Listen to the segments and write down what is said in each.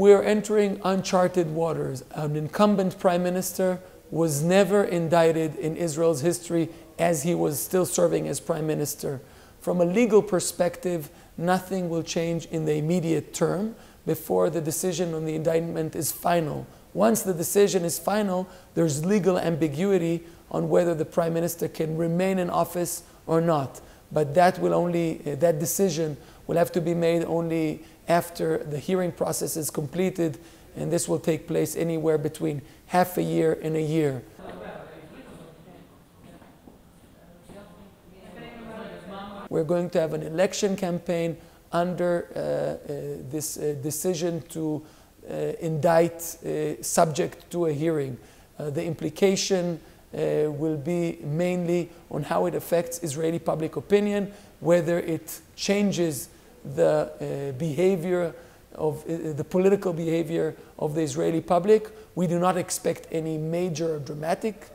We are entering uncharted waters. An incumbent prime minister was never indicted in Israel's history as he was still serving as prime minister. From a legal perspective, nothing will change in the immediate term before the decision on the indictment is final. Once the decision is final, there's legal ambiguity on whether the prime minister can remain in office or not. But that decision will have to be made only after the hearing process is completed, and this will take place anywhere between half a year and a year. We're going to have an election campaign under this decision to indict subject to a hearing. The implication will be mainly on how it affects Israeli public opinion, whether it changes the behavior of the political behavior of the Israeli public. We do not expect any major or dramatic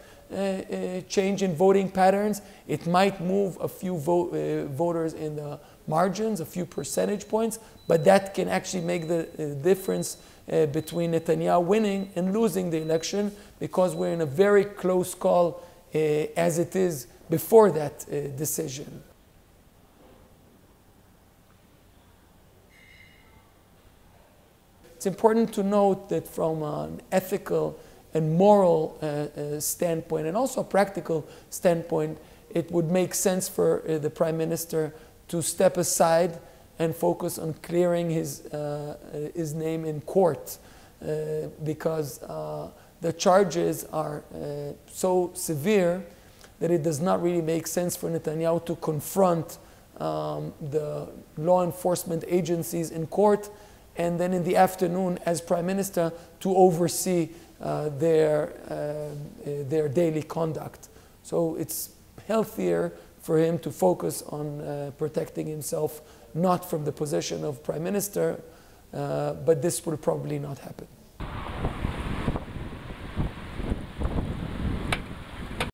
change in voting patterns. It might move a few voters in the margins, a few percentage points, but that can actually make the difference between Netanyahu winning and losing the election, because we're in a very close call as it is before that decision. It's important to note that from an ethical and moral standpoint, and also a practical standpoint, it would make sense for the Prime Minister to step aside and focus on clearing his name in court, because the charges are so severe that it does not really make sense for Netanyahu to confront the law enforcement agencies in court, and then in the afternoon, as Prime Minister, to oversee their daily conduct. So it's healthier for him to focus on protecting himself, not from the position of Prime Minister, but this will probably not happen.